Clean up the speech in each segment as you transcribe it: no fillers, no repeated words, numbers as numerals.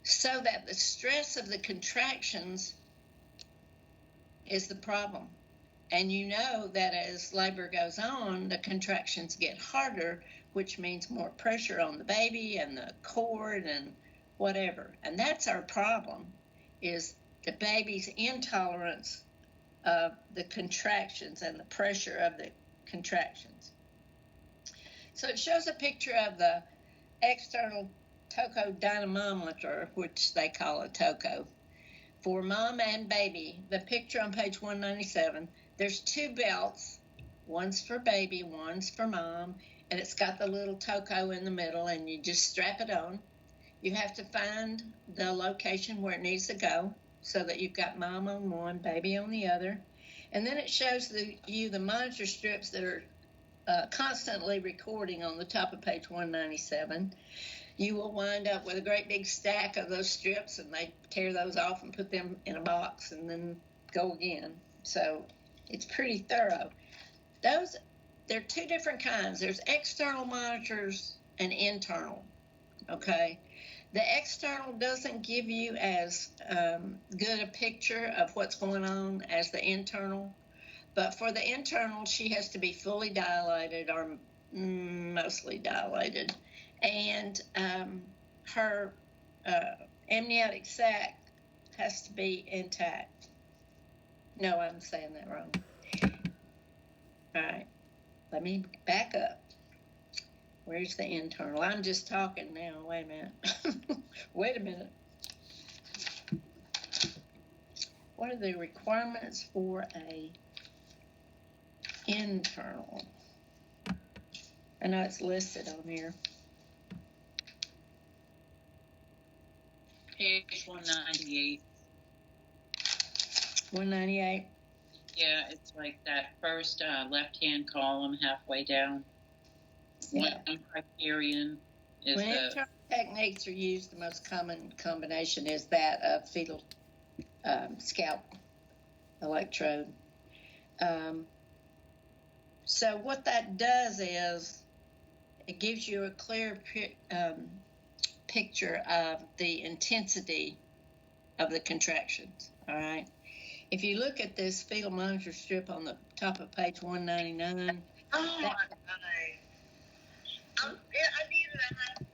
so that the stress of the contractions is the problem. And you know that as labor goes on, the contractions get harder, which means more pressure on the baby and the cord and whatever. And that's our problem, is the baby's intolerance of the contractions and the pressure of the contractions. So it shows a picture of the external Toco dynamometer, which they call a Toco, for mom and baby. The picture on page 197, there's two belts. One's for baby, one's for mom, and it's got the little Toco in the middle, and you just strap it on. You have to find the location where it needs to go so that you've got mom on one, baby on the other. And then it shows you the monitor strips that are constantly recording on the top of page 197. You will wind up with a great big stack of those strips, and they tear those off and put them in a box and then go again. So it's pretty thorough. There are two different kinds. There's external monitors and internal, okay? The external doesn't give you as good a picture of what's going on as the internal. But for the internal, she has to be fully dilated or mostly dilated. And her amniotic sac has to be intact. No, I'm saying that wrong. All right, let me back up. Where's the internal? I'm just talking now. Wait a minute. Wait a minute. What are the requirements for a internal? I know it's listed on here. Page 198. 198. Yeah, it's like that first left-hand column halfway down. Yeah. One criterion is when internal techniques are used, the most common combination is that of fetal scalp electrode. So what that does is it gives you a clear picture of the intensity of the contractions, all right? If you look at this fetal monitor strip on the top of page 199. Oh, my God. I need that.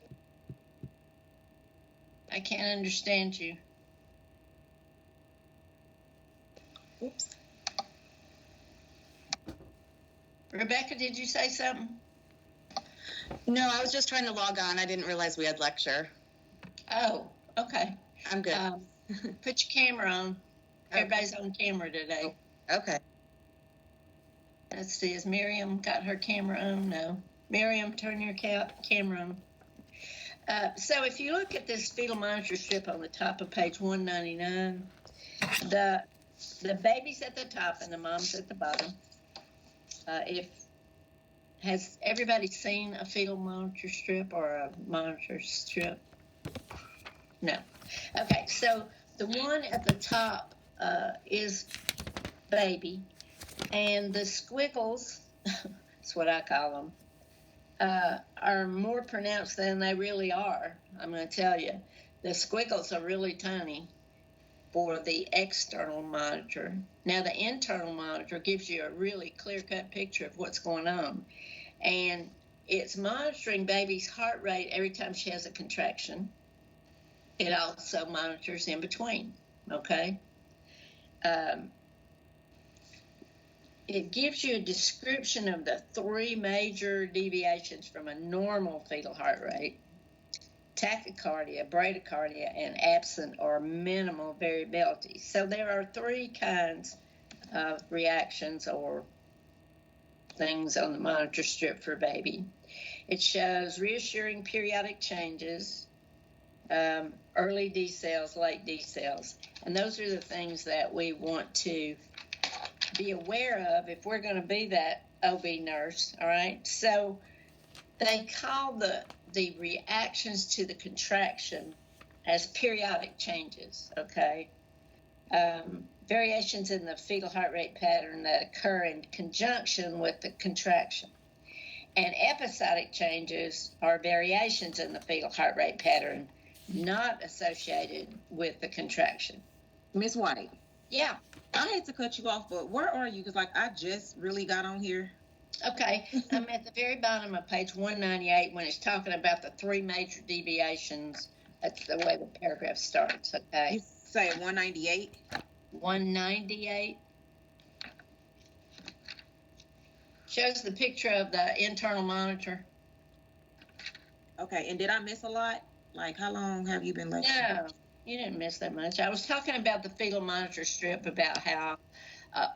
I can't understand you. Oops. Rebecca, did you say something? No, I was just trying to log on. I didn't realize we had lecture. Oh, okay. I'm good. Put your camera on. Everybody's on camera today. Okay. Let's see, has Miriam got her camera on? No. Miriam, turn your camera on. So if you look at this fetal monitor strip on the top of page 199, the baby's at the top and the mom's at the bottom. Has everybody seen a fetal monitor strip or a monitor strip? No. Okay, so the one at the top is baby, and the squiggles, that's what I call them, are more pronounced than they really are. I'm going to tell you. The squiggles are really tiny for the external monitor. Now, the internal monitor gives you a really clear-cut picture of what's going on. And it's monitoring baby's heart rate every time she has a contraction. It also monitors in between, okay? It gives you a description of the three major deviations from a normal fetal heart rate: tachycardia, bradycardia, and absent or minimal variability. So there are three kinds of reactions or things on the monitor strip for baby. It shows reassuring periodic changes, early decels, late decels. And those are the things that we want to be aware of if we're going to be that OB nurse, all right? So they call the reactions to the contraction as periodic changes, okay? Variations in the fetal heart rate pattern that occur in conjunction with the contraction. And episodic changes are variations in the fetal heart rate pattern not associated with the contraction. Miss White, Yeah, I hate to cut you off, but where are you? Because I just really got on here. okay. I'm at the very bottom of page 198 when it's talking about the three major deviations. That's the way the paragraph starts, okay? You say 198. 198 shows the picture of the internal monitor. Okay, and did I miss a lot? Like, how long have you been lecturing? No, you didn't miss that much. I was talking about the fetal monitor strip, about how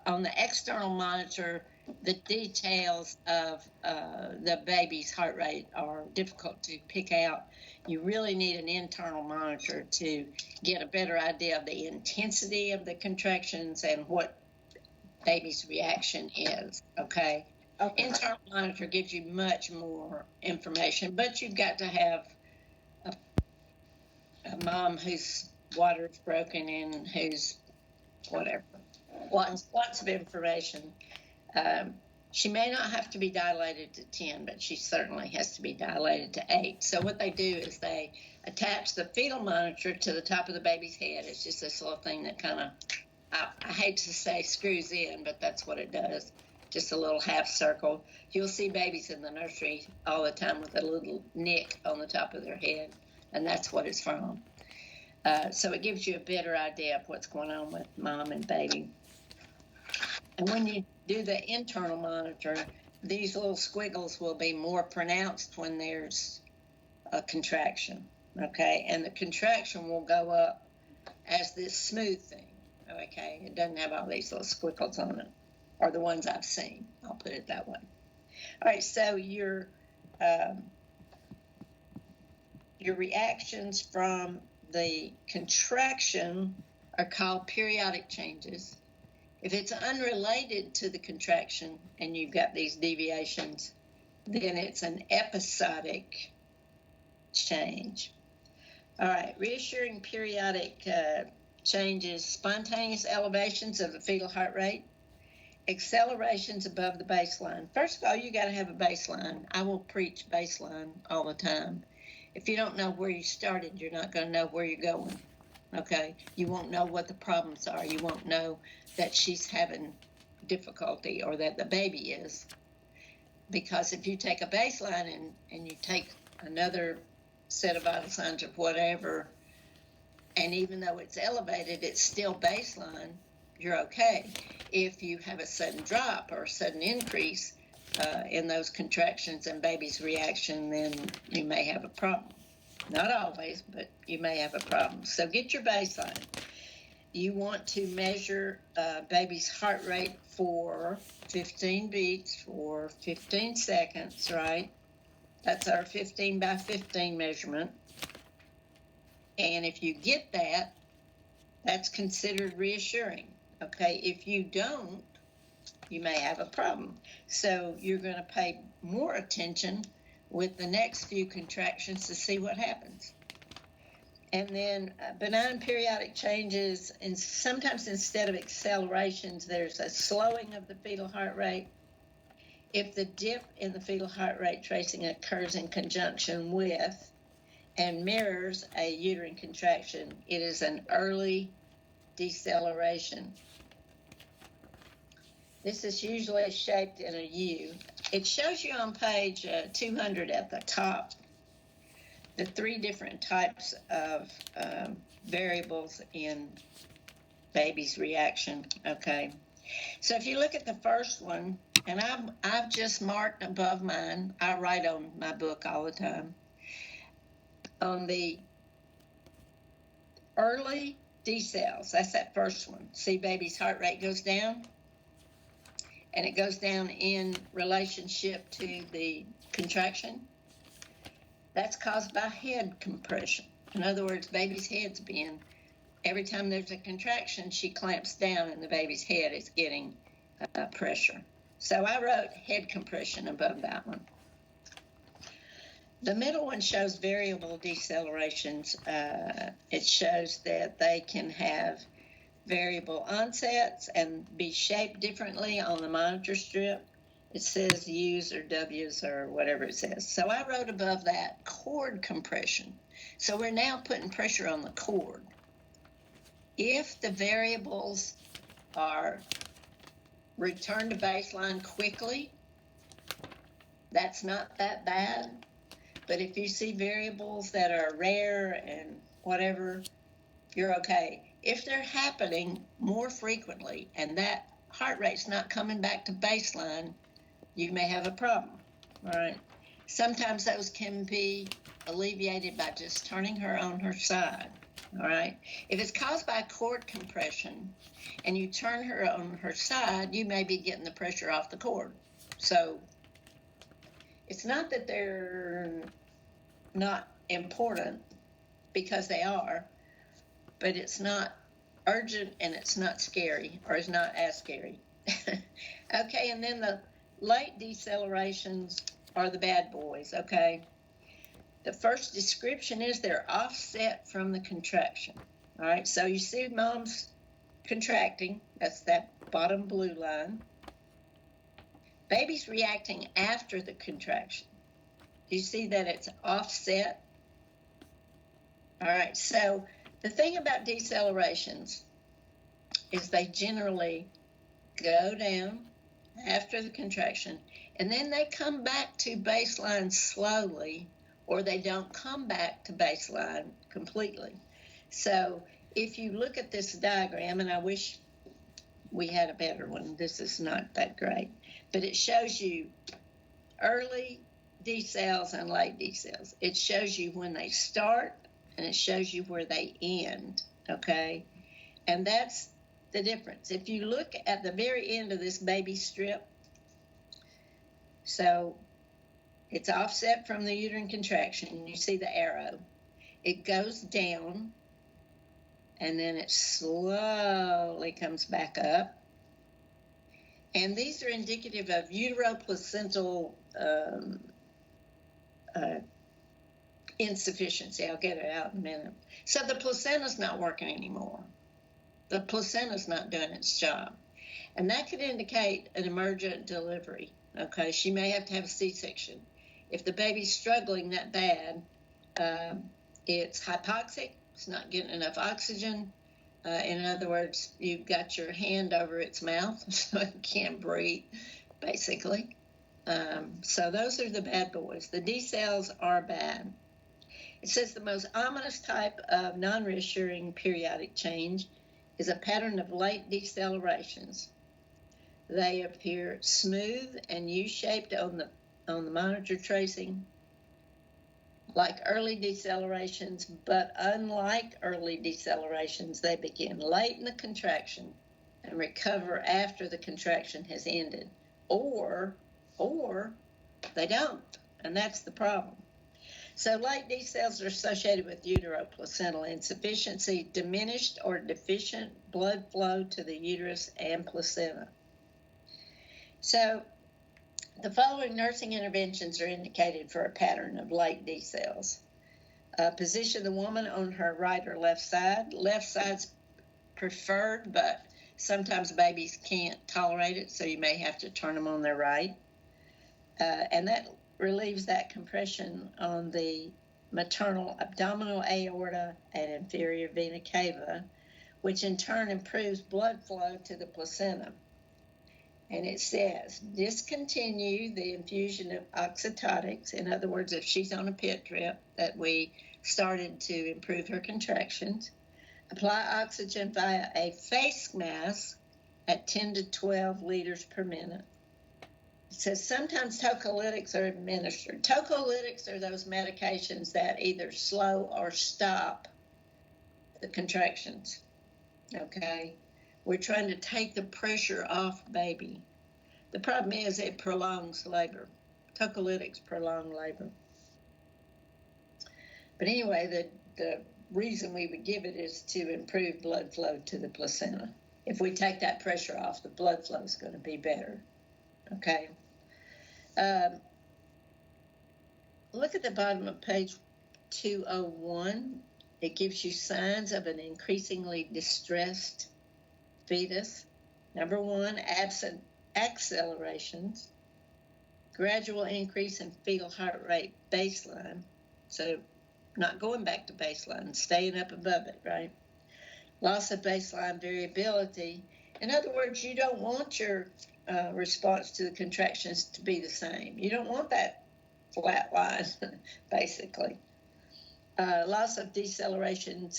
on the external monitor, the details of the baby's heart rate are difficult to pick out. You really need an internal monitor to get a better idea of the intensity of the contractions and what baby's reaction is, okay? Okay. Internal monitor gives you much more information, but you've got to have a mom whose water's broken and who's whatever, lots of information. She may not have to be dilated to 10, but she certainly has to be dilated to 8. So what they do is they attach the fetal monitor to the top of the baby's head. It's just this little thing that kind of, I hate to say screws in, but that's what it does. Just a little half circle. You'll see babies in the nursery all the time with a little nick on the top of their head, and that's what it's from. So it gives you a better idea of what's going on with mom and baby. And when you do the internal monitor, these little squiggles will be more pronounced when there's a contraction, okay? And the contraction will go up as this smooth thing, okay? It doesn't have all these little squiggles on it, or the ones I've seen. I'll put it that way. All right, so your reactions from the contraction are called periodic changes. If it's unrelated to the contraction and you've got these deviations, then it's an episodic change. All right, reassuring periodic changes, spontaneous elevations of the fetal heart rate, accelerations above the baseline. First of all, you got to have a baseline. I will preach baseline all the time. If you don't know where you started, you're not going to know where you're going, okay? You won't know what the problems are. You won't know that she's having difficulty or that the baby is. Because if you take a baseline and you take another set of vital signs or whatever, and even though it's elevated, it's still baseline, you're okay. If you have a sudden drop or a sudden increase in those contractions and baby's reaction, then you may have a problem. Not always, but you may have a problem. So get your baseline. You want to measure baby's heart rate for 15 beats for 15 seconds, right? That's our 15 by 15 measurement. And if you get that, that's considered reassuring. Okay, if you don't, you may have a problem. So you're going to pay more attention with the next few contractions to see what happens. And then benign periodic changes, and sometimes instead of accelerations, there's a slowing of the fetal heart rate. If the dip in the fetal heart rate tracing occurs in conjunction with and mirrors a uterine contraction, it is an early deceleration. This is usually shaped in a U. It shows you on page 200 at the top the three different types of variables in baby's reaction, okay? So if you look at the first one, and I've just marked above mine, I write on my book all the time, on the early decels, that's that first one. See, baby's heart rate goes down, and it goes down in relationship to the contraction. That's caused by head compression. In other words, baby's head's being, every time there's a contraction, she clamps down and the baby's head is getting pressure. So I wrote head compression above that one. The middle one shows variable decelerations. It shows that they can have variable onsets and be shaped differently on the monitor strip. It says U's or W's or whatever it says. So I wrote above that cord compression. So we're now putting pressure on the cord. If the variables are returned to baseline quickly, that's not that bad. But if you see variables that are rare and whatever, you're okay. If they're happening more frequently and that heart rate's not coming back to baseline, you may have a problem. All right. Sometimes those can be alleviated by just turning her on her side. All right. If it's caused by cord compression and you turn her on her side, you may be getting the pressure off the cord. So it's not that they're not important, because they are, but it's not urgent and it's not scary, or it's not as scary. Okay, and then the late decelerations are the bad boys, okay? The first description is they're offset from the contraction. All right, so you see mom's contracting, that's that bottom blue line. Baby's reacting after the contraction. Do you see that it's offset? All right, so the thing about decelerations is they generally go down after the contraction, and then they come back to baseline slowly, or they don't come back to baseline completely. So if you look at this diagram, and I wish we had a better one, this is not that great, but it shows you early decels and late decels. It shows you when they start and it shows you where they end, okay? And that's the difference. If you look at the very end of this baby strip, so it's offset from the uterine contraction, and you see the arrow. It goes down, and then it slowly comes back up. And these are indicative of uteroplacental insufficiency. I'll get it out in a minute. So the placenta's not working anymore. The placenta's not doing its job. And that could indicate an emergent delivery. Okay, she may have to have a C-section. If the baby's struggling that bad, it's hypoxic, it's not getting enough oxygen. In other words, you've got your hand over its mouth, so it can't breathe, basically. So those are the bad boys. The decels are bad. It says the most ominous type of non-reassuring periodic change is a pattern of late decelerations. They appear smooth and U-shaped on the monitor tracing, like early decelerations, but unlike early decelerations, they begin late in the contraction and recover after the contraction has ended, or they don't, and that's the problem. So late decels are associated with uteroplacental insufficiency, diminished or deficient blood flow to the uterus and placenta. So the following nursing interventions are indicated for a pattern of late decels. Position the woman on her right or left side. Left side's preferred, but sometimes babies can't tolerate it, so you may have to turn them on their right. And that relieves that compression on the maternal abdominal aorta and inferior vena cava, which in turn improves blood flow to the placenta. And it says, discontinue the infusion of oxytotics. In other words, if she's on a pit drip that we started to improve her contractions, apply oxygen via a face mask at 10 to 12 liters per minute. It says sometimes tocolytics are administered. Tocolytics are those medications that either slow or stop the contractions, okay? We're trying to take the pressure off baby. The problem is it prolongs labor. Tocolytics prolong labor. But anyway, the reason we would give it is to improve blood flow to the placenta. If we take that pressure off, the blood flow is going to be better. Okay. Look at the bottom of page 201. It gives you signs of an increasingly distressed fetus. Number one, absent accelerations, gradual increase in fetal heart rate baseline. So not going back to baseline, staying up above it, right? Loss of baseline variability. In other words, you don't want your response to the contractions to be the same. You don't want that flat line, basically. Loss of deceleration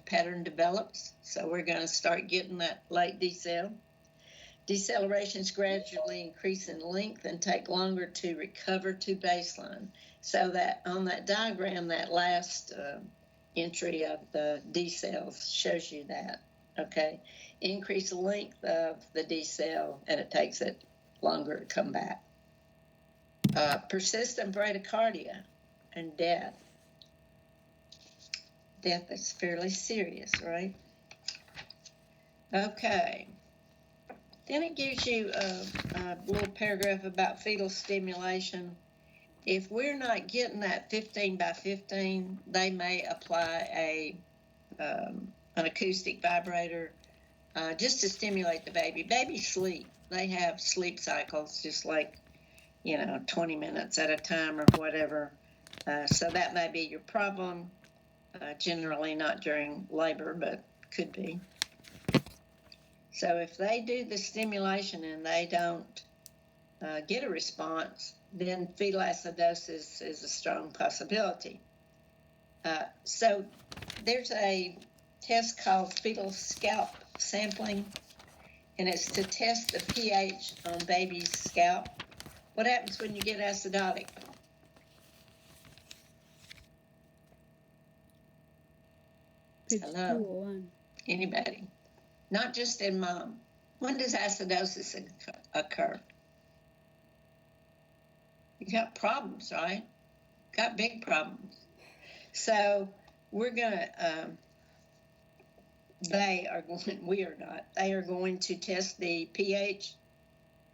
pattern develops, so we're going to start getting that late decel. Decelerations gradually increase in length and take longer to recover to baseline. So that on that diagram, that last entry of the decels shows you that, okay? Increase the length of the decel, and it takes it longer to come back. Persistent bradycardia and death. Death is fairly serious, right? Okay. Then it gives you a little paragraph about fetal stimulation. If we're not getting that 15 by 15, they may apply an acoustic vibrator just to stimulate the baby. Babies sleep. They have sleep cycles just like, 20 minutes at a time or whatever. So that may be your problem. Generally not during labor, but could be. So if they do the stimulation and they don't get a response, then fetal acidosis is a strong possibility. So there's a test called fetal scalp sampling, and it's to test the pH on baby's scalp. What happens when you get acidotic? Hello? Anybody? Not just in mom. When does acidosis occur? You got problems, right? Got big problems. So we're gonna, they are going to test the pH.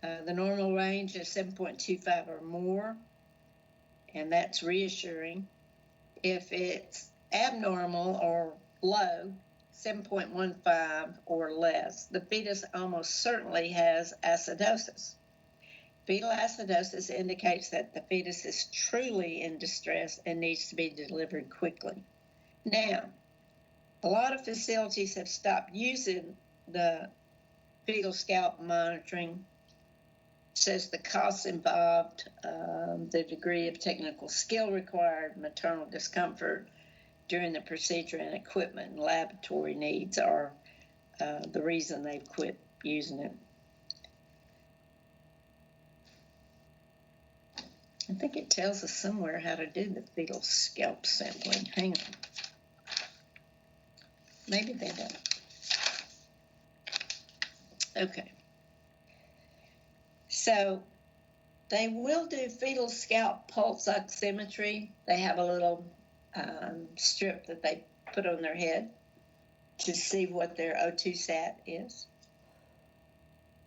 The normal range is 7.25 or more, and that's reassuring. If it's abnormal or low, 7.15 or less, the fetus almost certainly has acidosis. Fetal acidosis indicates that the fetus is truly in distress and needs to be delivered quickly. Now, a lot of facilities have stopped using the fetal scalp monitoring. It says the costs involved, the degree of technical skill required, maternal discomfort during the procedure, and equipment and laboratory needs are the reason they've quit using it. I think it tells us somewhere how to do the fetal scalp sampling. Hang on. Maybe they don't. Okay. So they will do fetal scalp pulse oximetry. They have a little strip that they put on their head to see what their O2 sat is.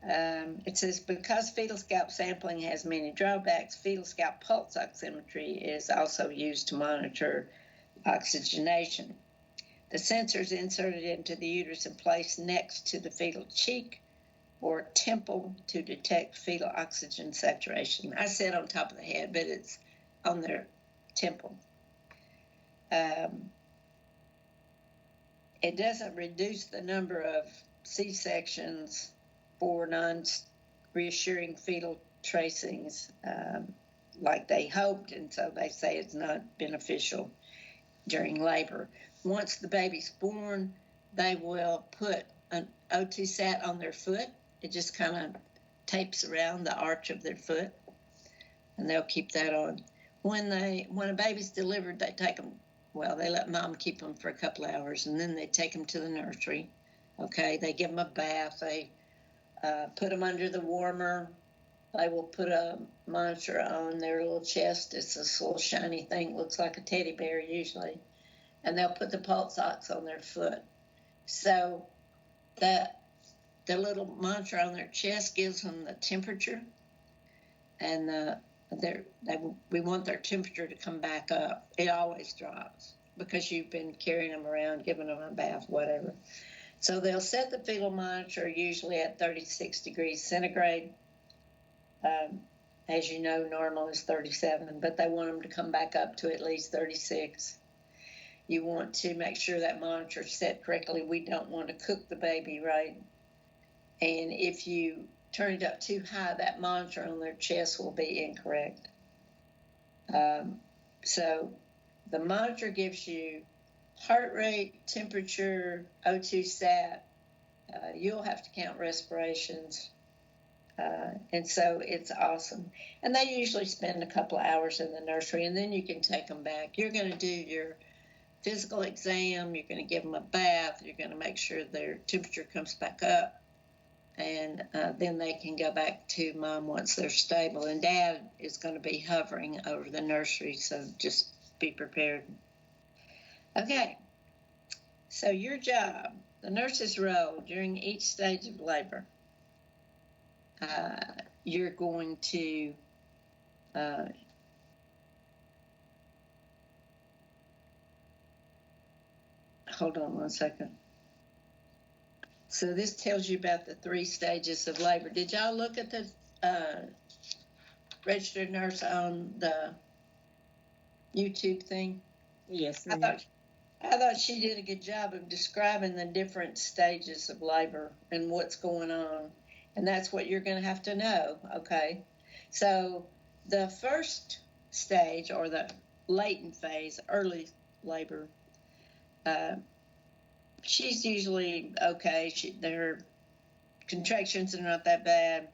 It says, because fetal scalp sampling has many drawbacks, fetal scalp pulse oximetry is also used to monitor oxygenation. The sensor is inserted into the uterus and placed next to the fetal cheek or temple to detect fetal oxygen saturation. I said on top of the head, but it's on their temple. It doesn't reduce the number of C-sections for non-reassuring fetal tracings like they hoped, and so they say it's not beneficial during labor. Once the baby's born, they will put an O2 sat on their foot. It just kind of tapes around the arch of their foot, and they'll keep that on. When a baby's delivered, they take them, they let mom keep them for a couple hours, and then they take them to the nursery. Okay, they give them a bath. They put them under the warmer. They will put a monitor on their little chest. It's this little shiny thing, looks like a teddy bear usually. And they'll put the pulse ox on their foot. So the little monitor on their chest gives them the temperature, and we want their temperature to come back up. It always drops because you've been carrying them around, giving them a bath, whatever. So they'll set the fetal monitor usually at 36 degrees centigrade. As you know, normal is 37, but they want them to come back up to at least 36. You want to make sure that monitor is set correctly. We don't want to cook the baby, right? And if you turn it up too high, that monitor on their chest will be incorrect. So the monitor gives you heart rate, temperature, O2 sat. You'll have to count respirations. And so it's awesome. And they usually spend a couple of hours in the nursery, and then you can take them back. You're going to do your physical exam. You're going to give them a bath. You're going to make sure their temperature comes back up. And then they can go back to mom once they're stable. And dad is going to be hovering over the nursery, so just be prepared. Okay. So your job, the nurse's role during each stage of labor. You're going to hold on one second. So this tells you about the 3 stages of labor. Did y'all look at the registered nurse on the YouTube thing? Yes. I thought she did a good job of describing the different stages of labor and what's going on. And that's what you're going to have to know, okay? So the first stage, or the latent phase, early labor, she's usually okay. Their contractions are not that bad.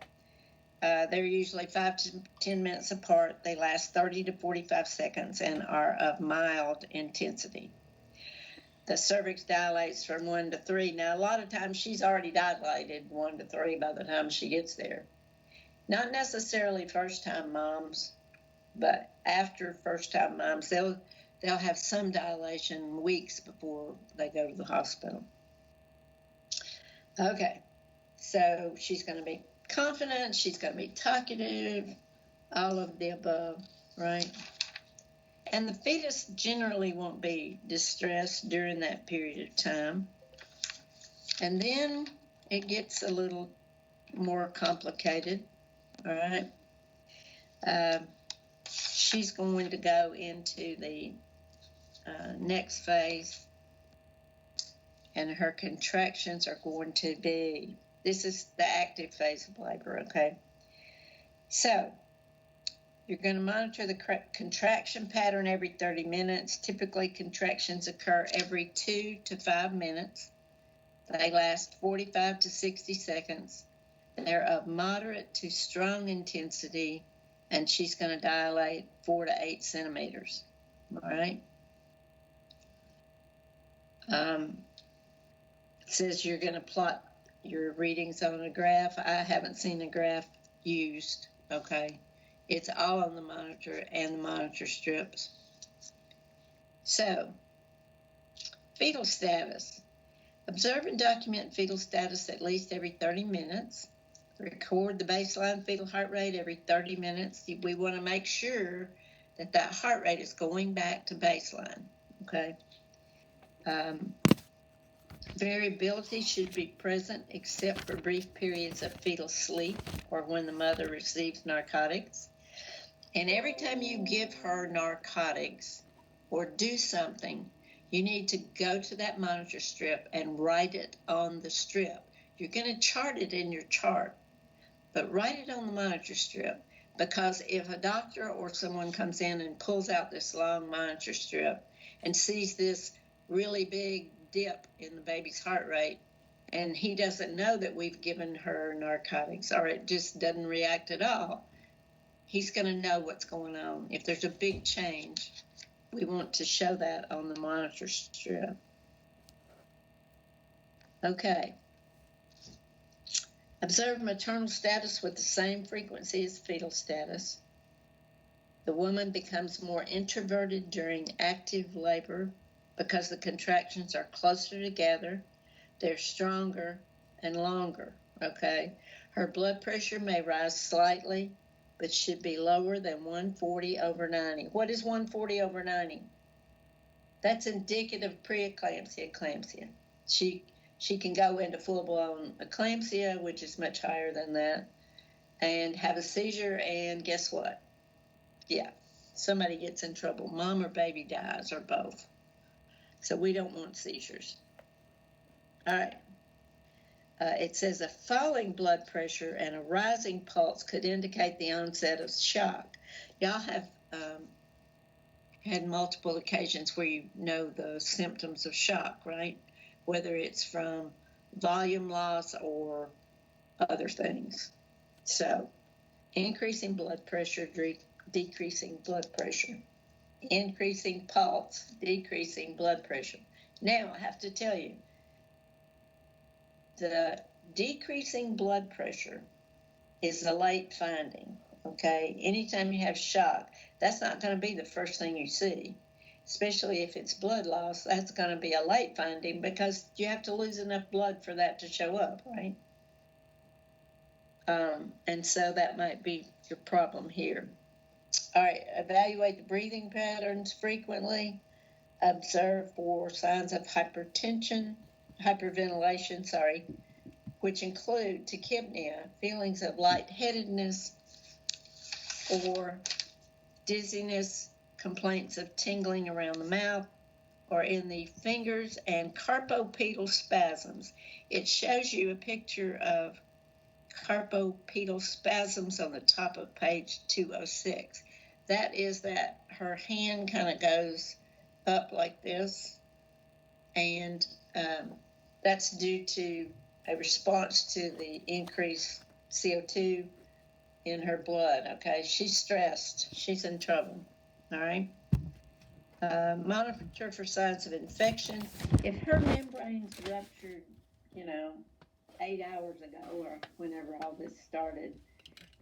They're usually 5 to 10 minutes apart. They last 30 to 45 seconds and are of mild intensity. The cervix dilates from 1 to 3. Now, a lot of times she's already dilated 1 to 3 by the time she gets there. Not necessarily first-time moms, but after first-time moms, they'll have some dilation weeks before they go to the hospital. Okay, so she's going to be confident, she's going to be talkative, all of the above, right? And the fetus generally won't be distressed during that period of time. And then it gets a little more complicated, all right? She's going to go into the next phase, and her contractions are going to be, this is the active phase of labor, okay? So, you're going to monitor the contraction pattern every 30 minutes. Typically, contractions occur every 2 to 5 minutes. They last 45 to 60 seconds. They're of moderate to strong intensity, and she's going to dilate 4 to 8 centimeters. All right? It says you're going to plot your readings on a graph. I haven't seen a graph used, okay? It's all on the monitor and the monitor strips. So, fetal status. Observe and document fetal status at least every 30 minutes. Record the baseline fetal heart rate every 30 minutes. We want to make sure that that heart rate is going back to baseline, okay? Variability should be present except for brief periods of fetal sleep or when the mother receives narcotics. And every time you give her narcotics or do something, you need to go to that monitor strip and write it on the strip. You're going to chart it in your chart, but write it on the monitor strip, because if a doctor or someone comes in and pulls out this long monitor strip and sees this really big dip in the baby's heart rate, and he doesn't know that we've given her narcotics, or it just doesn't react at all, he's going to know what's going on. If there's a big change, we want to show that on the monitor strip. Okay. Observe maternal status with the same frequency as fetal status. The woman becomes more introverted during active labor because the contractions are closer together, they're stronger and longer, okay? Her blood pressure may rise slightly, but should be lower than 140/90. What is 140/90? That's indicative of preeclampsia. She can go into full-blown eclampsia, which is much higher than that. and have a seizure, and guess what? Yeah, somebody gets in trouble. Mom or baby dies, or both. So we don't want seizures. All right. It says a falling blood pressure and a rising pulse could indicate the onset of shock. Y'all have had multiple occasions where you know the symptoms of shock, right? Whether it's from volume loss or other things. So, increasing blood pressure, decreasing blood pressure. Increasing pulse, decreasing blood pressure. Now, I have to tell you, the decreasing blood pressure is a late finding, okay? Anytime you have shock, that's not going to be the first thing you see, especially if it's blood loss. That's going to be a late finding because you have to lose enough blood for that to show up, right? And so that might be your problem here. All right, evaluate the breathing patterns frequently. Observe for signs of hyperventilation, which include tachypnea, feelings of lightheadedness or dizziness, complaints of tingling around the mouth or in the fingers, and carpopedal spasms. It shows you a picture of carpopedal spasms on the top of page 206. That is that her hand kind of goes up like this, and that's due to a response to the increased CO2 in her blood. Okay, she's stressed, she's in trouble. All right. Monitor for signs of infection. If her membranes ruptured, 8 hours ago or whenever all this started,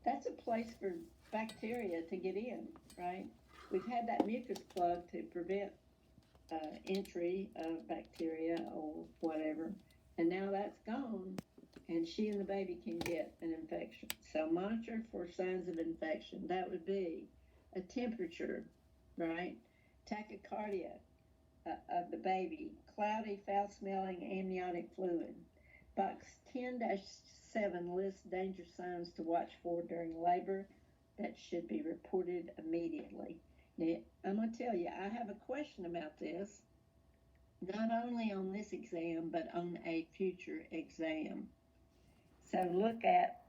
that's a place for bacteria to get in, right? We've had that mucus plug to prevent entry of bacteria or whatever, and now that's gone, and she and the baby can get an infection. So monitor for signs of infection. That would be a temperature, right? Tachycardia of the baby, cloudy, foul-smelling amniotic fluid. Box 10-7 lists danger signs to watch for during labor that should be reported immediately. Now, I'm going to tell you, I have a question about this, not only on this exam, but on a future exam. So look at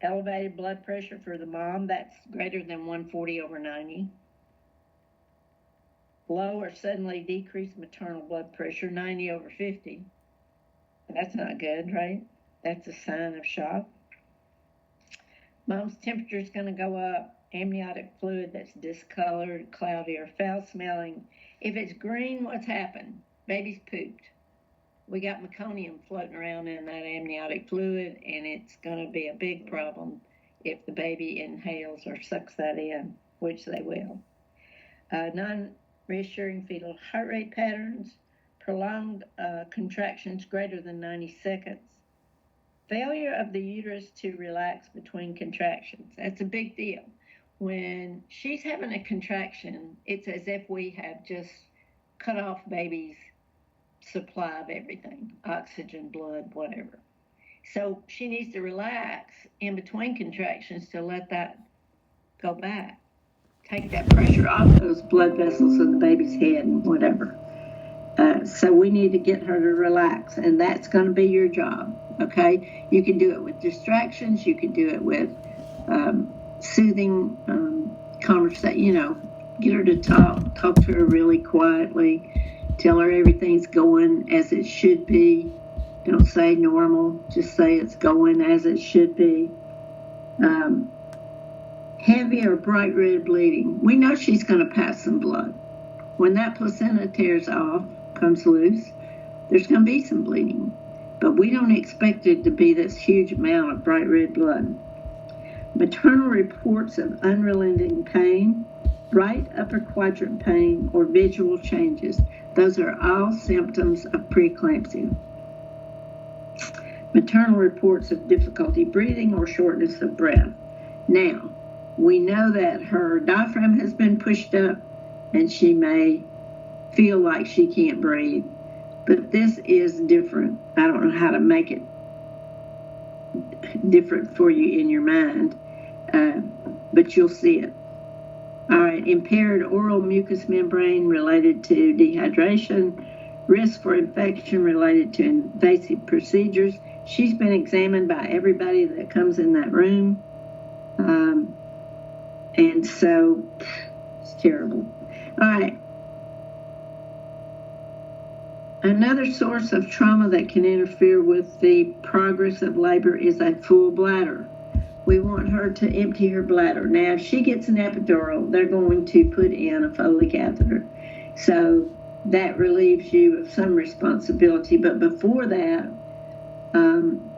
elevated blood pressure for the mom, that's greater than 140/90. Low or suddenly decreased maternal blood pressure, 90/50. That's not good, right? That's a sign of shock. Mom's temperature is going to go up. Amniotic fluid that's discolored, cloudy, or foul-smelling. If it's green, what's happened? Baby's pooped. We got meconium floating around in that amniotic fluid, and it's going to be a big problem if the baby inhales or sucks that in, which they will. Non-reassuring fetal heart rate patterns, prolonged contractions greater than 90 seconds, failure of the uterus to relax between contractions. That's a big deal. When she's having a contraction, it's as if we have just cut off baby's supply of everything, oxygen, blood, whatever. So she needs to relax in between contractions to let that go back. Take that pressure off those blood vessels in the baby's head and whatever. So we need to get her to relax, and that's going to be your job, okay? You can do it with distractions. You can do it with soothing conversation, get her to talk to her really quietly, tell her everything's going as it should be. Don't say normal, just say it's going as it should be. Heavy or bright red bleeding. We know she's going to pass some blood. When that placenta tears off, comes loose, there's going to be some bleeding. But we don't expect it to be this huge amount of bright red blood. Maternal reports of unrelenting pain, right upper quadrant pain, or visual changes. Those are all symptoms of preeclampsia. Maternal reports of difficulty breathing or shortness of breath. Now, we know that her diaphragm has been pushed up and she may feel like she can't breathe, but this is different. I don't know how to make it different for you in your mind, but you'll see it. All right, impaired oral mucous membrane related to dehydration, risk for infection related to invasive procedures. She's been examined by everybody that comes in that room. And so it's terrible. All right. Another source of trauma that can interfere with the progress of labor is a full bladder. We want her to empty her bladder. Now, if she gets an epidural, they're going to put in a Foley catheter. So that relieves you of some responsibility. But before that,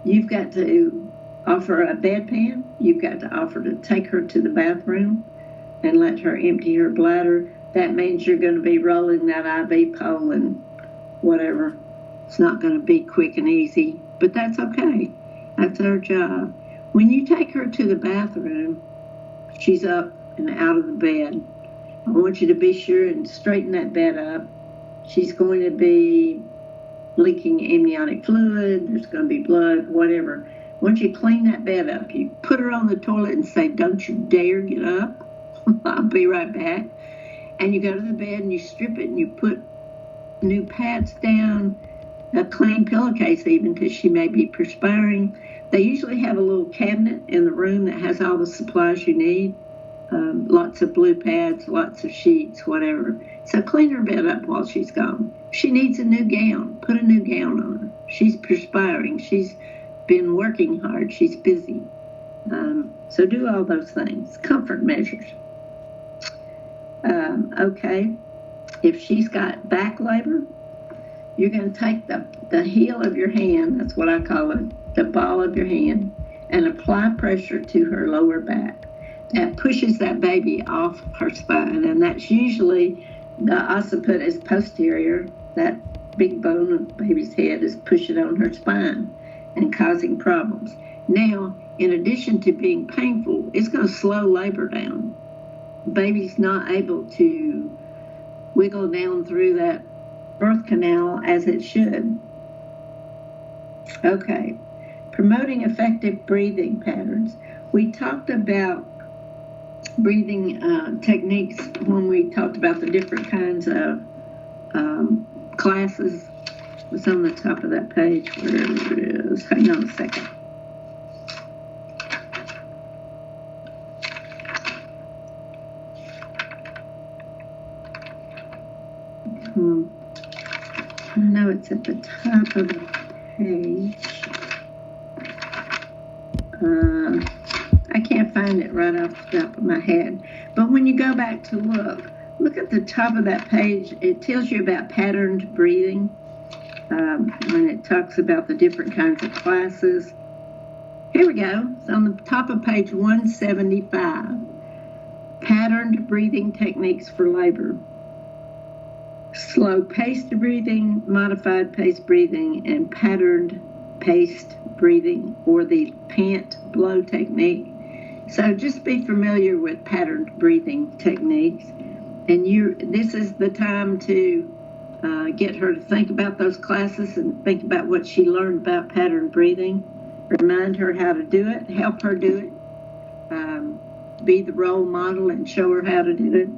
you've got to offer a bedpan. You've got to offer to take her to the bathroom and let her empty her bladder. That means you're going to be rolling that IV pole and whatever. It's not going to be quick and easy, but that's okay. That's our job. When you take her to the bathroom, she's up and out of the bed. I want you to be sure and straighten that bed up. She's going to be leaking amniotic fluid. There's going to be blood, whatever. Once you clean that bed up, you put her on the toilet and say, "Don't you dare get up. I'll be right back." And you go to the bed and you strip it and you put new pads down, a clean pillowcase even, because she may be perspiring. They usually have a little cabinet in the room that has all the supplies you need. Lots of blue pads, lots of sheets, whatever. So clean her bed up while she's gone. If she needs a new gown, put a new gown on her. She's perspiring. She's been working hard. She's busy. So do all those things. Comfort measures. Okay. If she's got back labor, you're going to take the heel of your hand, that's what I call it, the ball of your hand, and apply pressure to her lower back. That pushes that baby off her spine, and that's usually the occiput is posterior. That big bone of the baby's head is pushing on her spine and causing problems. Now, in addition to being painful, it's going to slow labor down. The baby's not able to wiggle down through that birth canal as it should. Okay, promoting effective breathing patterns. We talked about breathing techniques when we talked about the different kinds of classes. It was on the top of that page, wherever it is. Hang on a second. I know it's at the top of the page. I can't find it right off the top of my head. But when you go back to look at the top of that page. It tells you about patterned breathing when it talks about the different kinds of classes. Here we go. It's on the top of page 175. Patterned breathing techniques for labor. Slow paced breathing, modified paced breathing, and patterned paced breathing, or the pant blow technique. So just be familiar with patterned breathing techniques. And this is the time to get her to think about those classes and think about what she learned about patterned breathing. Remind her how to do it, help her do it, be the role model and show her how to do it.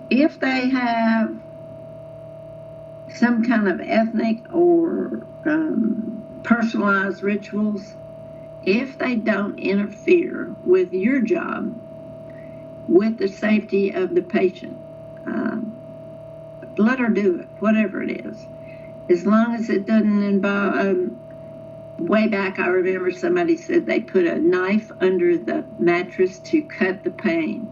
If they have some kind of ethnic or personalized rituals, if they don't interfere with your job, with the safety of the patient, let her do it, whatever it is. As long as it doesn't involve, way back I remember somebody said they put a knife under the mattress to cut the pain.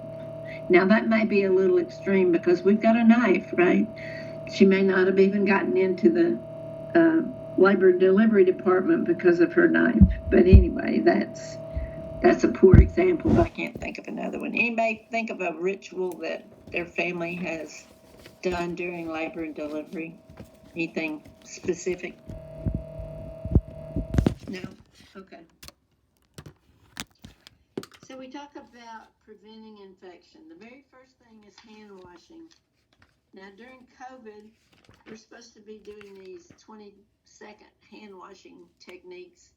Now that may be a little extreme because we've got a knife, right? She may not have even gotten into the labor and delivery department because of her knife. But anyway, that's a poor example. I can't think of another one. Anybody think of a ritual that their family has done during labor and delivery? Anything specific? No? Okay. So we talk about preventing infection. The very first thing is hand washing. Now, during COVID, we're supposed to be doing these 20-second hand washing techniques.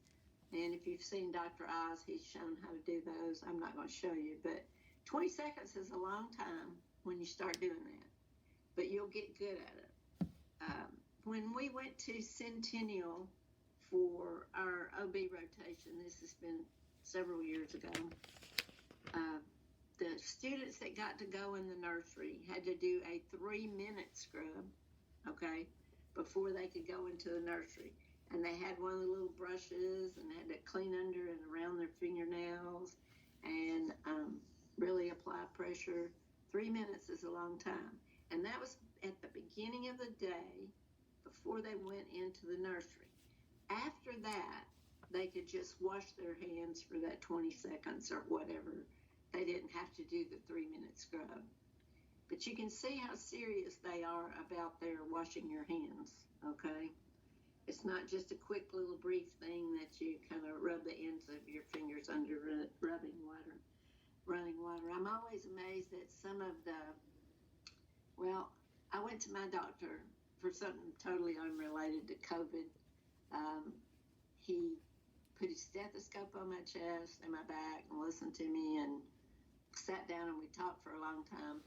And if you've seen Dr. Oz, he's shown how to do those. I'm not going to show you, but 20 seconds is a long time when you start doing that, but you'll get good at it. When we went to Centennial for our OB rotation, this has been several years ago, the students that got to go in the nursery had to do a 3-minute scrub, okay, before they could go into the nursery. And they had one of the little brushes and had to clean under and around their fingernails and really apply pressure. 3 minutes is a long time. And that was at the beginning of the day before they went into the nursery. After that, they could just wash their hands for that 20 seconds or whatever. They didn't have to do the 3-minute scrub. But you can see how serious they are about their washing your hands, okay? It's not just a quick little brief thing that you kind of rub the ends of your fingers under running water. I'm always amazed at some of I went to my doctor for something totally unrelated to COVID. He put his stethoscope on my chest and my back and listened to me and sat down and we talked for a long time.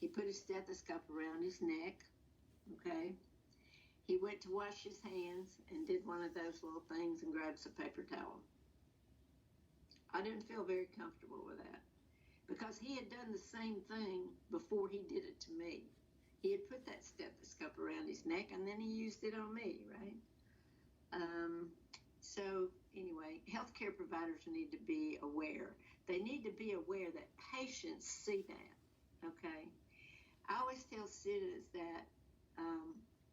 He put his stethoscope around his neck, okay? He went to wash his hands and did one of those little things and grabbed some paper towel. I didn't feel very comfortable with that because he had done the same thing before he did it to me. He had put that stethoscope around his neck and then he used it on me, right? So anyway, healthcare providers need to be aware. They need to be aware that patients see that, okay? I always tell students that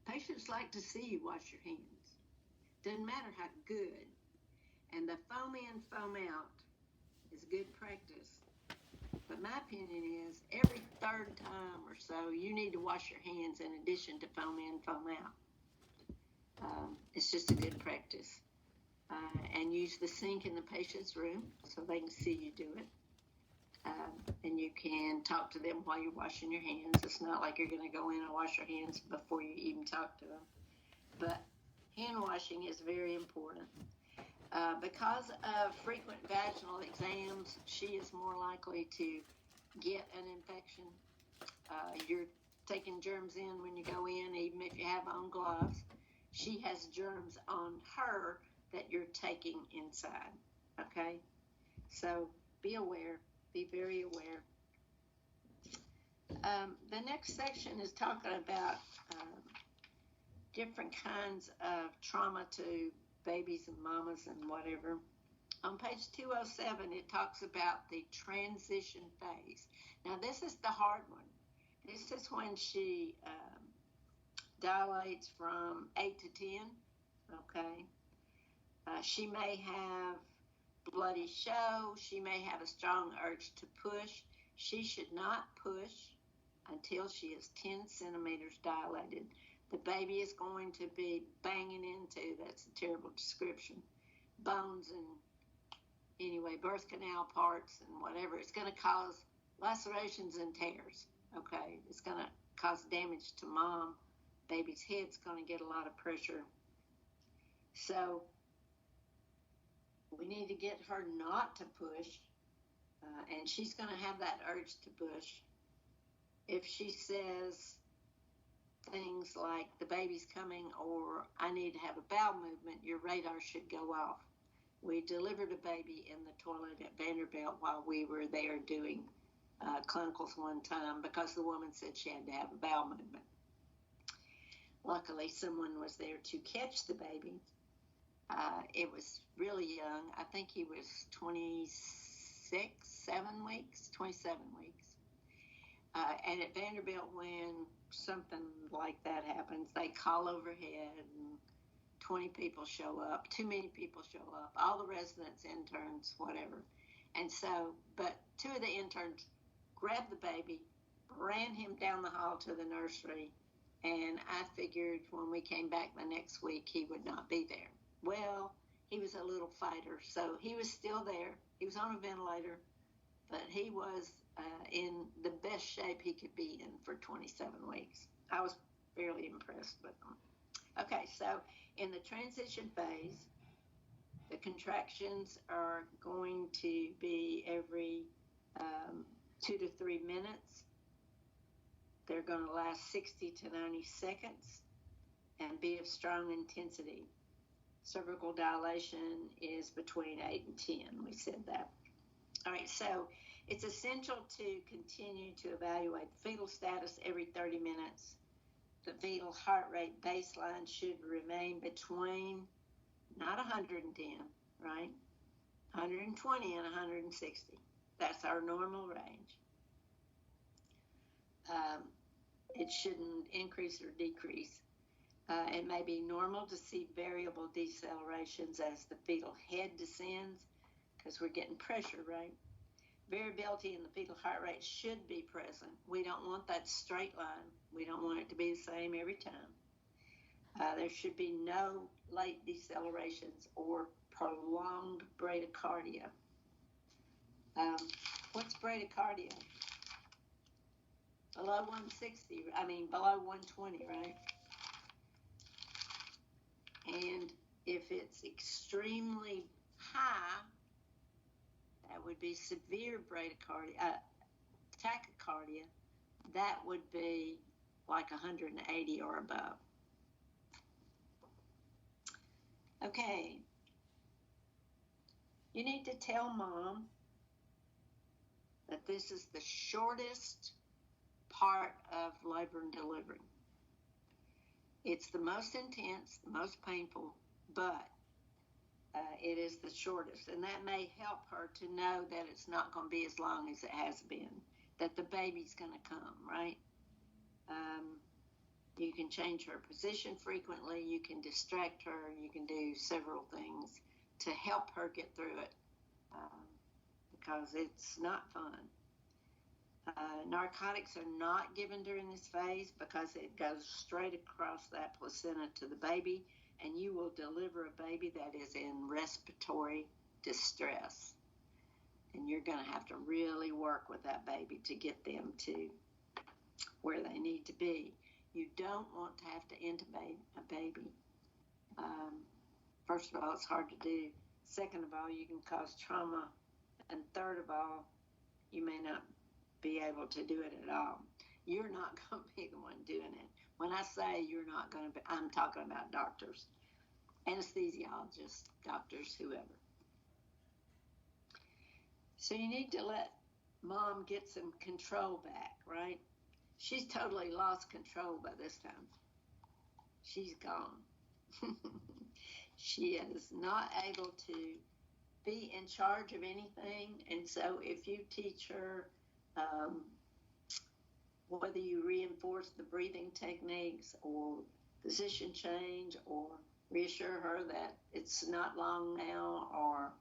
patients like to see you wash your hands. Doesn't matter how good. And the foam in, foam out is good practice. But my opinion is every third time or so, you need to wash your hands in addition to foam in, foam out. It's just a good practice. And use the sink in the patient's room so they can see you do it. And you can talk to them while you're washing your hands. It's not like you're going to go in and wash your hands before you even talk to them. But hand washing is very important. Because of frequent vaginal exams, she is more likely to get an infection. You're taking germs in when you go in, even if you have on gloves. She has germs on her that you're taking inside, okay? So be aware, be very aware. The next section is talking about different kinds of trauma to babies and mamas and whatever. On page 207, it talks about the transition phase. Now, this is the hard one. This is when she dilates from 8 to 10, okay? She may have bloody show. She may have a strong urge to push. She should not push until she is 10 centimeters dilated. The baby is going to be banging into, that's a terrible description, bones and anyway, birth canal parts and whatever. It's going to cause lacerations and tears, okay? It's going to cause damage to mom. Baby's head's going to get a lot of pressure. So we need to get her not to push, and she's going to have that urge to push. If she says things like the baby's coming or I need to have a bowel movement, your radar should go off. We delivered a baby in the toilet at Vanderbilt while we were there doing clinicals one time because the woman said she had to have a bowel movement. Luckily, someone was there to catch the baby. It was really young. I think he was 27 weeks. And at Vanderbilt, when something like that happens, they call overhead and 20 people show up. Too many people show up. All the residents, interns, whatever. And so, but 2 of the interns grabbed the baby, ran him down the hall to the nursery, and I figured when we came back the next week, he would not be there. Well, he was a little fighter, so he was still there. He was on a ventilator, but he was in the best shape he could be in for 27 weeks. I was fairly impressed with him. Okay, so in the transition phase, the contractions are going to be every 2 to 3 minutes. They're going to last 60 to 90 seconds and be of strong intensity. Cervical dilation is between 8 and 10. We said that. All right, so it's essential to continue to evaluate the fetal status every 30 minutes. The fetal heart rate baseline should remain between not 110, right? 120 and 160. That's our normal range. It shouldn't increase or decrease. It may be normal to see variable decelerations as the fetal head descends because we're getting pressure, right? Variability in the fetal heart rate should be present. We don't want that straight line. We don't want it to be the same every time. There should be no late decelerations or prolonged bradycardia. What's bradycardia? Below 120, right? And if it's extremely high, that would be severe bradycardia, tachycardia. That would be like 180 or above. Okay. You need to tell mom that this is the shortest part of labor and delivery. It's the most intense, the most painful, but it is the shortest. And that may help her to know that it's not going to be as long as it has been, that the baby's going to come, right? You can change her position frequently. You can distract her. You can do several things to help her get through it because it's not fun. Narcotics are not given during this phase because it goes straight across that placenta to the baby, and you will deliver a baby that is in respiratory distress. And you're going to have to really work with that baby to get them to where they need to be. You don't want to have to intubate a baby. First of all, it's hard to do. Second of all, you can cause trauma. And third of all, you may not be able to do it at all. You're not going to be the one doing it. When I say you're not going to be, I'm talking about doctors, anesthesiologists, doctors, whoever. So you need to let mom get some control back, right? She's totally lost control by this time. She's gone. She is not able to be in charge of anything. And so if you teach her whether you reinforce the breathing techniques or position change or reassure her that it's not long now or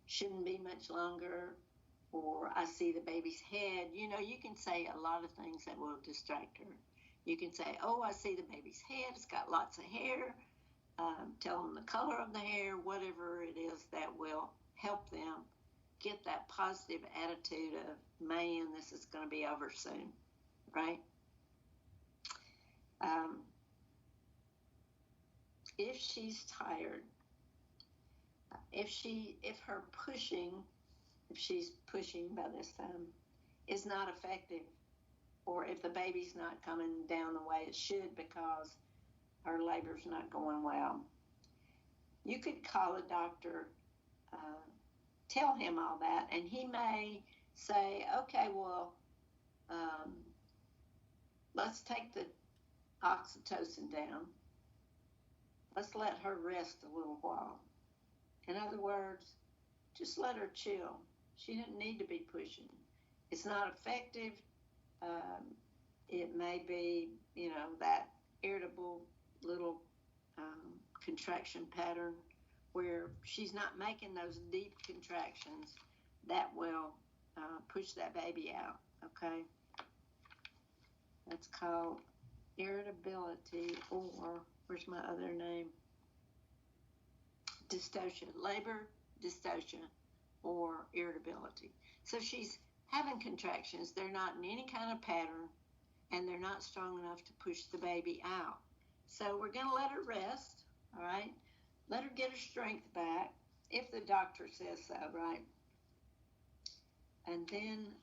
shouldn't be much longer, or I see the baby's head, you can say a lot of things that will distract her. You can say, oh, I see the baby's head, it's got lots of hair. Tell them the color of the hair, whatever it is that will help them get that positive attitude of, man, this is going to be over soon, right? If she's tired, if she's pushing by this time is not effective, or if the baby's not coming down the way it should because her labor's not going well, you could call a doctor, tell him all that, and he may say, okay, well, let's take the oxytocin down. Let's let her rest a little while. In other words, just let her chill. She didn't need to be pushing. It's not effective. It may be, that irritable little contraction pattern where she's not making those deep contractions that will push that baby out, okay? That's called irritability, or where's my other name? Dystocia, labor dystocia, or irritability. So she's having contractions. They're not in any kind of pattern, and they're not strong enough to push the baby out. So we're going to let her rest, all right? Let her get her strength back, if the doctor says so, right? And then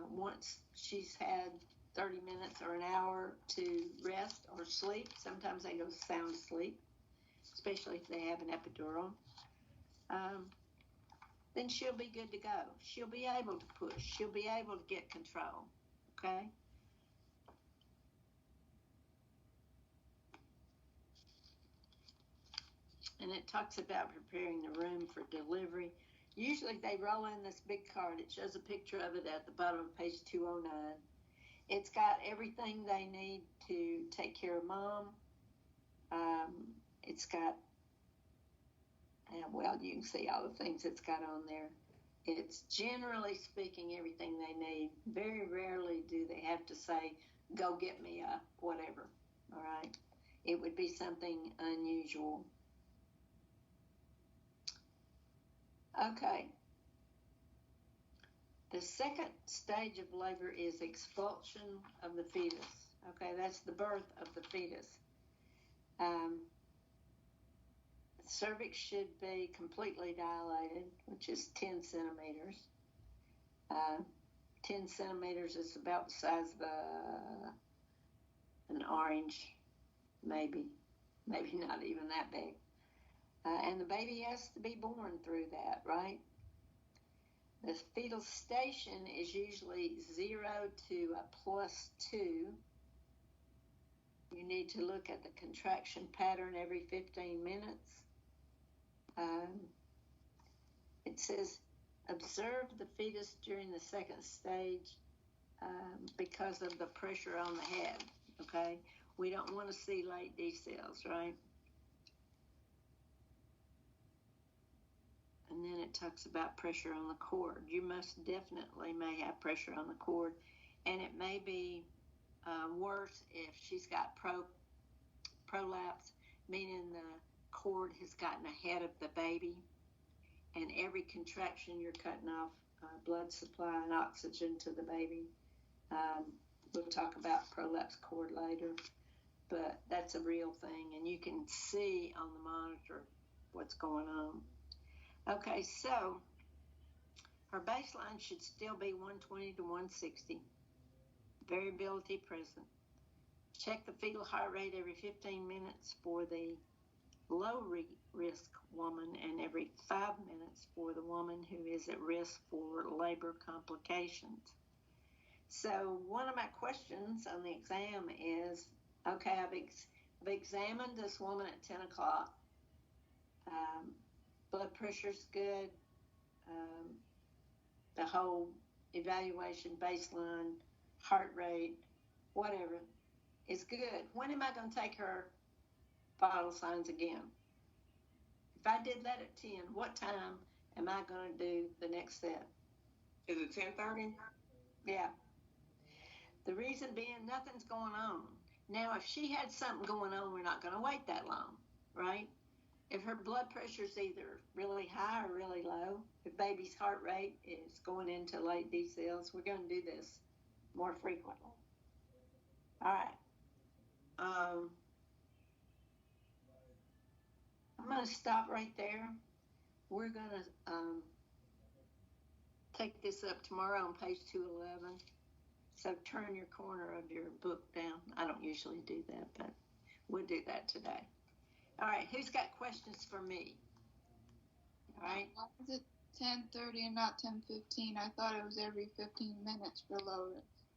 once she's had 30 minutes or an hour to rest or sleep, sometimes they go sound asleep, especially if they have an epidural, then she'll be good to go. She'll be able to push. She'll be able to get control, okay? And it talks about preparing the room for delivery. Usually they roll in this big card. It shows a picture of it at the bottom of page 209. It's got everything they need to take care of mom. It's got, well, you can see all the things it's got on there. It's generally speaking everything they need. Very rarely do they have to say, go get me a whatever, all right? It would be something unusual. Okay. The second stage of labor is expulsion of the fetus. Okay, that's the birth of the fetus. The cervix should be completely dilated, which is 10 centimeters. 10 centimeters is about the size of an orange, maybe not even that big. And the baby has to be born through that, right? The fetal station is usually 0 to a +2. You need to look at the contraction pattern every 15 minutes. It says, observe the fetus during the second stage because of the pressure on the head, okay? We don't want to see late decels, right? And then it talks about pressure on the cord. You most definitely may have pressure on the cord, and it may be worse if she's got prolapse, meaning the cord has gotten ahead of the baby, and every contraction you're cutting off blood supply and oxygen to the baby. We'll talk about prolapse cord later, but that's a real thing, and you can see on the monitor what's going on. Okay, so her baseline should still be 120 to 160. Variability present. Check the fetal heart rate every 15 minutes for the low risk woman and every 5 minutes for the woman who is at risk for labor complications. So one of my questions on the exam is, okay, I've examined this woman at 10 o'clock. Blood pressure's good. The whole evaluation, baseline, heart rate, whatever, is good. When am I going to take her vital signs again? If I did that at 10, what time am I going to do the next set? Is it 10:30? Yeah. The reason being, nothing's going on. Now, if she had something going on, we're not going to wait that long, right? If her blood pressure's either really high or really low, if baby's heart rate is going into late decels, we're going to do this more frequently. All right. I'm going to stop right there. We're going to take this up tomorrow on page 211. So turn your corner of your book down. I don't usually do that, but we'll do that today. All right, who's got questions for me? All right. Why is it 10:30 and not 10:15? I thought it was every 15 minutes for low risk.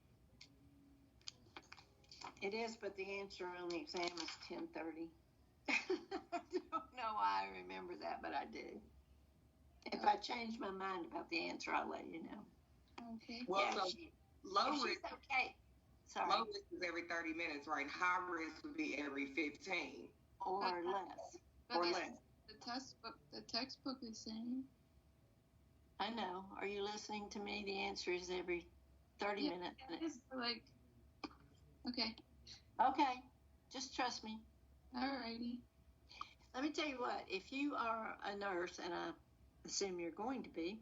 It is, but the answer on the exam is 10:30. I don't know why I remember that, but I do. If I change my mind about the answer, I'll let you know. Okay. Well, Yeah, so low If she's risk, okay. Sorry. low risk is every 30 minutes, right? High risk would be every 15. Or less. But Or the- less. The textbook is saying. I know. Are you listening to me? The answer is every 30 Yeah, minutes. it's like. Okay. Okay. Just trust me. Alrighty. Let me tell you what. If you are a nurse, and I assume you're going to be,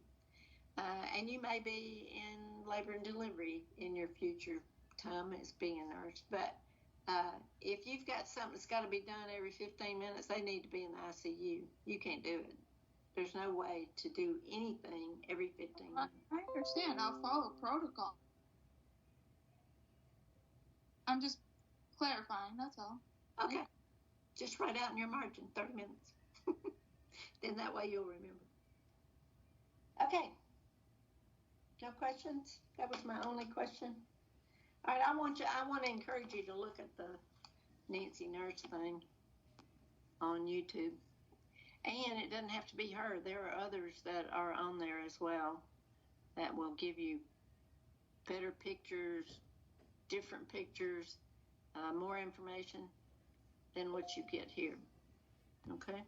and you may be in labor and delivery in your future time as being a nurse, but if you've got something that's got to be done every 15 minutes, they need to be in the ICU. You can't do it. There's no way to do anything every 15 I minutes. I understand. I'll follow protocol. I'm just clarifying. That's all. Okay. Just write out in your margin 30 minutes. Then that way you'll remember. Okay. No questions? That was my only question. All right, I want to encourage you to look at the Nancy Nurse thing on YouTube. And it doesn't have to be her. There are others that are on there as well that will give you better pictures, different pictures, more information than what you get here. Okay?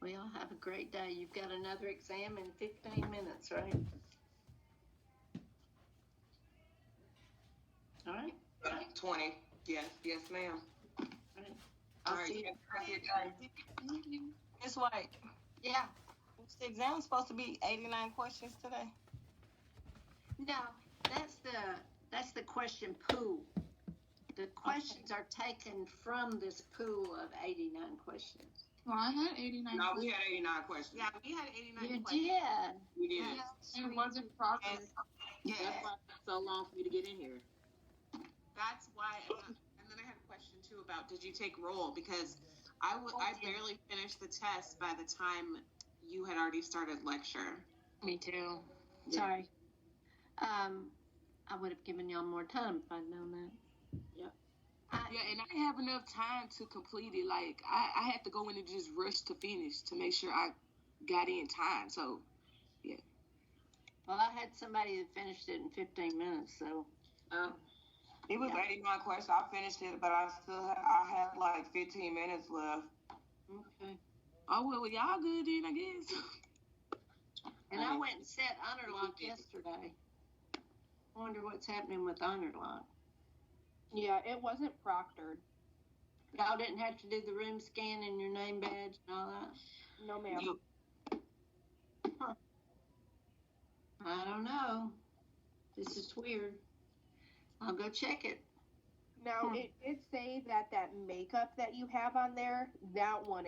Well, have a great day. You've got another exam in 15 minutes, right? All right. 20. Yes, ma'am. All right. All I'll right. see you. Have a good day. Thank you. Miss White, Yeah. the exam's supposed to be 89 questions today. No, that's the question pool. The questions are taken from this pool of 89 questions. Well, I had 89. No, we had 89 questions. Yeah, we had 89 You questions. did. We did. And it wasn't processed. Yeah. That's why it took so long for me to get in here. That's why, and then I had a question too about, did you take roll? Because I barely finished the test by the time you had already started lecture. Me too. Sorry. I would have given y'all more time if I'd known that. Yep. Yeah, and I didn't have enough time to complete it. Like, I had to go in and just rush to finish to make sure I got in time. So, Well, I had somebody that finished it in 15 minutes, so. It was 89 questions. I finished it, but I had like 15 minutes left. Okay. oh, well, y'all good then, I guess. And I went and set honor lock yesterday. Wonder what's happening with honor lock. Yeah, it wasn't proctored. Y'all didn't have to do the room scan and your name badge and all that? No, ma'am. Yep. I don't know. This is weird. I'll go check it. Now, it did say that makeup that you have on there, that one